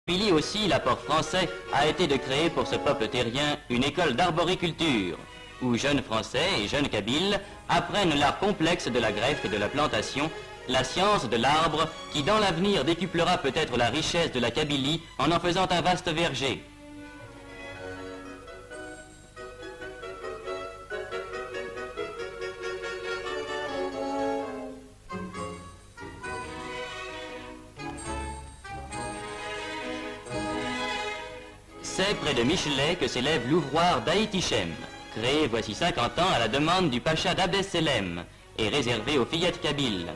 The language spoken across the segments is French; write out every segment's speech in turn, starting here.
Kabylie aussi, l'apport français a été de créer pour ce peuple terrien une école d'arboriculture, où jeunes Français et jeunes Kabyles apprennent l'art complexe de la greffe et de la plantation, la science de l'arbre qui dans l'avenir décuplera peut-être la richesse de la Kabylie en faisant un vaste verger. C'est près de Michelet que s'élève l'ouvroir d'Aït-Ichem, créé voici 50 ans à la demande du pacha d'Abdesselem et réservé aux fillettes kabyles.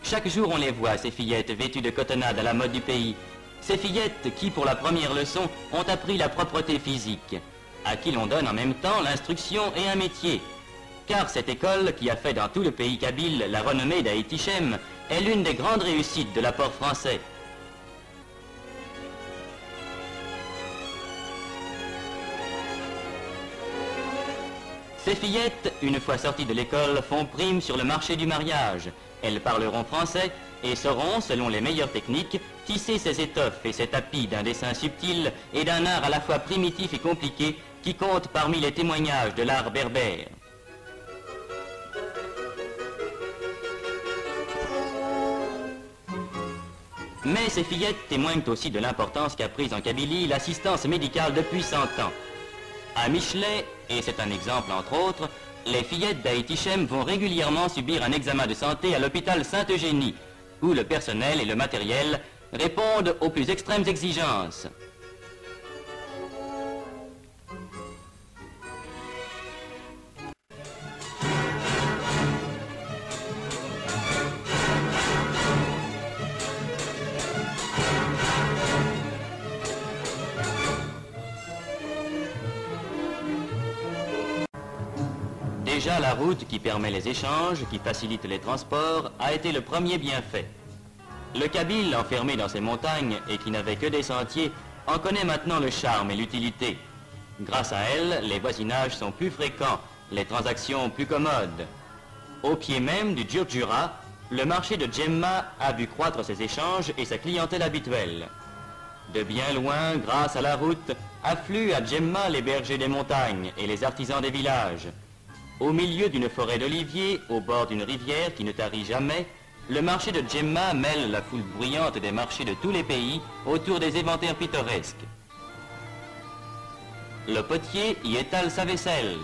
Chaque jour on les voit, ces fillettes vêtues de cotonnade à la mode du pays. Ces fillettes qui, pour la première leçon, ont appris la propreté physique, à qui l'on donne en même temps l'instruction et un métier. Car cette école, qui a fait dans tout le pays kabyle la renommée d'Aït-Ichem, est l'une des grandes réussites de l'apport français. Ces fillettes, une fois sorties de l'école, font prime sur le marché du mariage. Elles parleront français et sauront, selon les meilleures techniques, tisser ces étoffes et ces tapis d'un dessin subtil et d'un art à la fois primitif et compliqué qui compte parmi les témoignages de l'art berbère. Mais ces fillettes témoignent aussi de l'importance qu'a prise en Kabylie l'assistance médicale depuis 100 ans. À Michelet, et c'est un exemple entre autres, les fillettes d'Aït-Ichem vont régulièrement subir un examen de santé à l'hôpital Sainte-Eugénie, où le personnel et le matériel répondent aux plus extrêmes exigences. Déjà, la route qui permet les échanges, qui facilite les transports, a été le premier bienfait. Le Kabyle, enfermé dans ses montagnes et qui n'avait que des sentiers, en connaît maintenant le charme et l'utilité. Grâce à elle, les voisinages sont plus fréquents, les transactions plus commodes. Au pied même du Djurdjura, le marché de Djemma a vu croître ses échanges et sa clientèle habituelle. De bien loin, grâce à la route, affluent à Djemma les bergers des montagnes et les artisans des villages. Au milieu d'une forêt d'oliviers, au bord d'une rivière qui ne tarit jamais, le marché de Djemma mêle la foule bruyante des marchés de tous les pays autour des éventaires pittoresques. Le potier y étale sa vaisselle.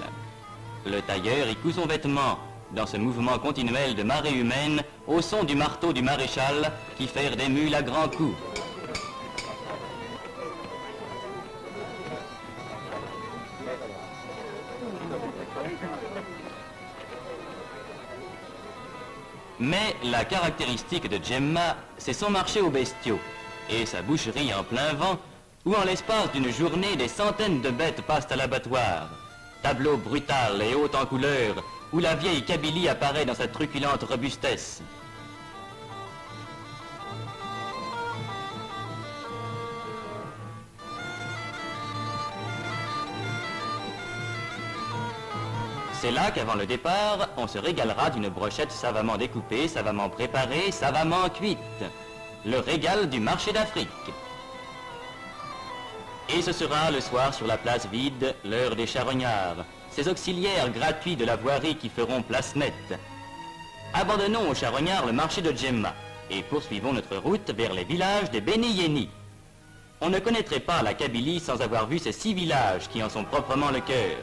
Le tailleur y coud son vêtement, dans ce mouvement continuel de marée humaine, au son du marteau du maréchal qui ferre des mules à grands coups. Mais la caractéristique de Djemma, c'est son marché aux bestiaux et sa boucherie en plein vent, où en l'espace d'une journée, des centaines de bêtes passent à l'abattoir. Tableau brutal et haut en couleur, où la vieille Kabylie apparaît dans sa truculente robustesse. C'est là qu'avant le départ, on se régalera d'une brochette savamment découpée, savamment préparée, savamment cuite. Le régal du marché d'Afrique. Et ce sera le soir sur la place vide, l'heure des charognards, ces auxiliaires gratuits de la voirie qui feront place nette. Abandonnons aux charognards le marché de Djemma et poursuivons notre route vers les villages des Beni Yeni. On ne connaîtrait pas la Kabylie sans avoir vu ces 6 villages qui en sont proprement le cœur.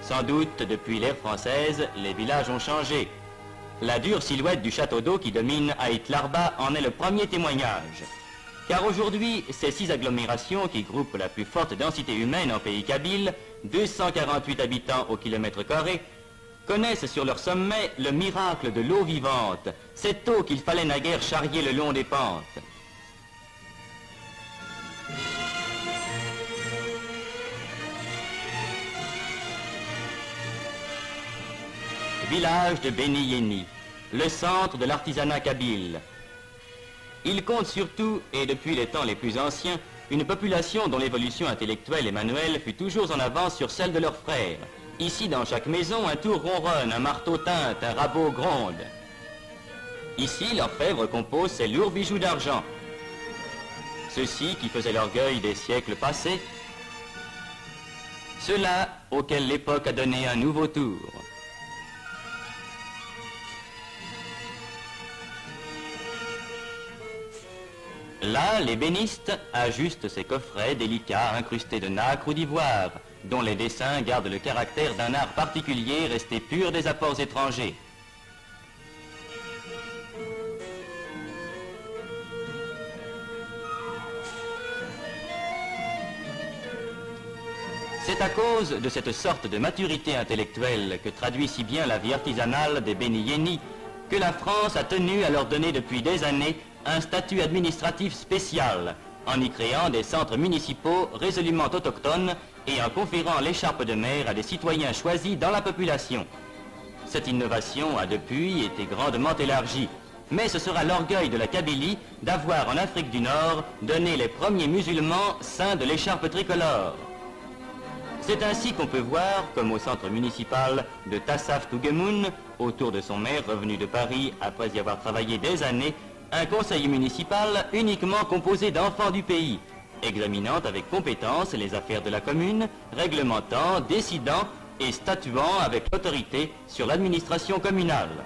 Sans doute, depuis l'ère française, les villages ont changé. La dure silhouette du château d'eau qui domine Aït Larba en est le premier témoignage. Car aujourd'hui, ces 6 agglomérations qui groupent la plus forte densité humaine en pays kabyle, 248 habitants au kilomètre carré, connaissent sur leur sommet le miracle de l'eau vivante, cette eau qu'il fallait naguère charrier le long des pentes. Village de Beni Yeni, le centre de l'artisanat kabyle. Il compte surtout, et depuis les temps les plus anciens, une population dont l'évolution intellectuelle et manuelle fut toujours en avance sur celle de leurs frères. Ici, dans chaque maison, un tour ronronne, un marteau teinte, un rabot gronde. Ici, l'orfèvre compose ses lourds bijoux d'argent. Ceux-ci qui faisaient l'orgueil des siècles passés, ceux-là auxquels l'époque a donné un nouveau tour. Là, l'ébéniste ajuste ses coffrets délicats incrustés de nacre ou d'ivoire, dont les dessins gardent le caractère d'un art particulier resté pur des apports étrangers. C'est à cause de cette sorte de maturité intellectuelle que traduit si bien la vie artisanale des Béni-Yéni que la France a tenu à leur donner depuis des années un statut administratif spécial, en y créant des centres municipaux résolument autochtones et en conférant l'écharpe de maire à des citoyens choisis dans la population. Cette innovation a depuis été grandement élargie, mais ce sera l'orgueil de la Kabylie d'avoir en Afrique du Nord donné les premiers musulmans saints de l'écharpe tricolore. C'est ainsi qu'on peut voir, comme au centre municipal de Tassaf Tougemoun, autour de son maire revenu de Paris après y avoir travaillé des années, un conseil municipal uniquement composé d'enfants du pays, examinant avec compétence les affaires de la commune, réglementant, décidant et statuant avec l'autorité sur l'administration communale.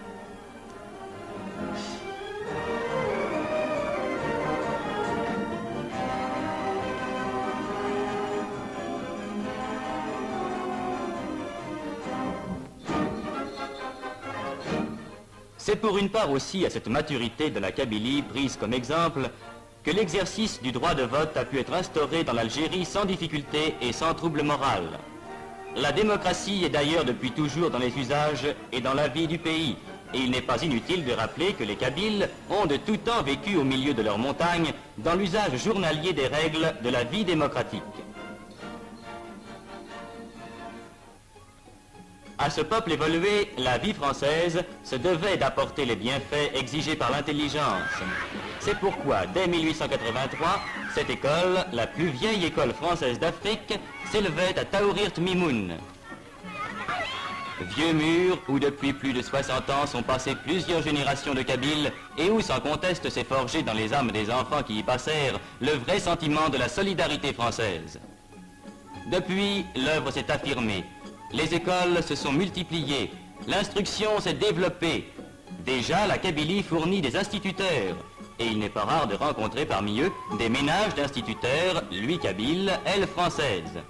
C'est pour une part aussi à cette maturité de la Kabylie prise comme exemple que l'exercice du droit de vote a pu être instauré dans l'Algérie sans difficulté et sans trouble moral. La démocratie est d'ailleurs depuis toujours dans les usages et dans la vie du pays, et il n'est pas inutile de rappeler que les Kabyles ont de tout temps vécu au milieu de leurs montagnes dans l'usage journalier des règles de la vie démocratique. À ce peuple évolué, la vie française se devait d'apporter les bienfaits exigés par l'intelligence. C'est pourquoi, dès 1883, cette école, la plus vieille école française d'Afrique, s'élevait à Taourirt Mimoun. Vieux mur où depuis plus de 60 ans sont passées plusieurs générations de Kabyles et où sans conteste s'est forgé dans les âmes des enfants qui y passèrent le vrai sentiment de la solidarité française. Depuis, l'œuvre s'est affirmée. Les écoles se sont multipliées, l'instruction s'est développée. Déjà, la Kabylie fournit des instituteurs, et il n'est pas rare de rencontrer parmi eux des ménages d'instituteurs, lui kabyle, elle française.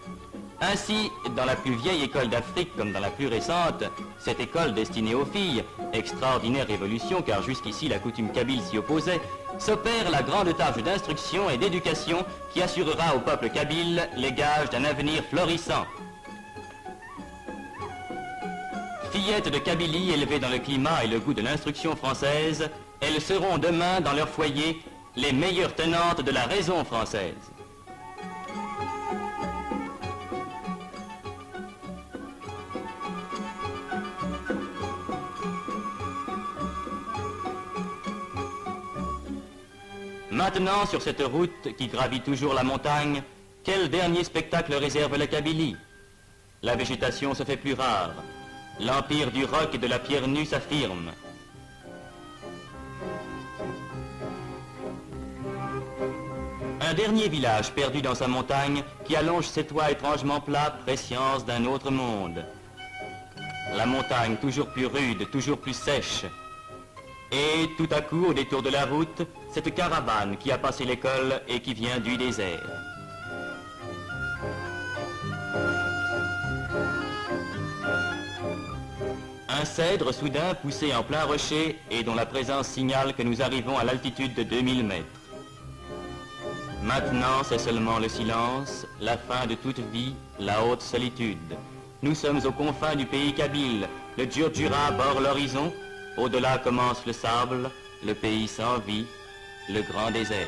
Ainsi, dans la plus vieille école d'Afrique comme dans la plus récente, cette école destinée aux filles, extraordinaire révolution car jusqu'ici la coutume kabyle s'y opposait, s'opère la grande tâche d'instruction et d'éducation qui assurera au peuple kabyle les gages d'un avenir florissant. Fillettes de Kabylie élevées dans le climat et le goût de l'instruction française, elles seront demain dans leur foyer les meilleures tenantes de la raison française. Maintenant, sur cette route qui gravit toujours la montagne, quel dernier spectacle réserve la Kabylie? La végétation se fait plus rare. L'empire du roc et de la pierre nue s'affirme. Un dernier village perdu dans sa montagne qui allonge ses toits étrangement plats, prescience d'un autre monde. La montagne toujours plus rude, toujours plus sèche. Et tout à coup, au détour de la route, cette caravane qui a passé l'école et qui vient du désert. Un cèdre soudain poussé en plein rocher et dont la présence signale que nous arrivons à l'altitude de 2000 mètres. Maintenant, c'est seulement le silence, la fin de toute vie, la haute solitude. Nous sommes aux confins du pays kabyle, le Djurdjura bord l'horizon, au-delà commence le sable, le pays sans vie, le grand désert.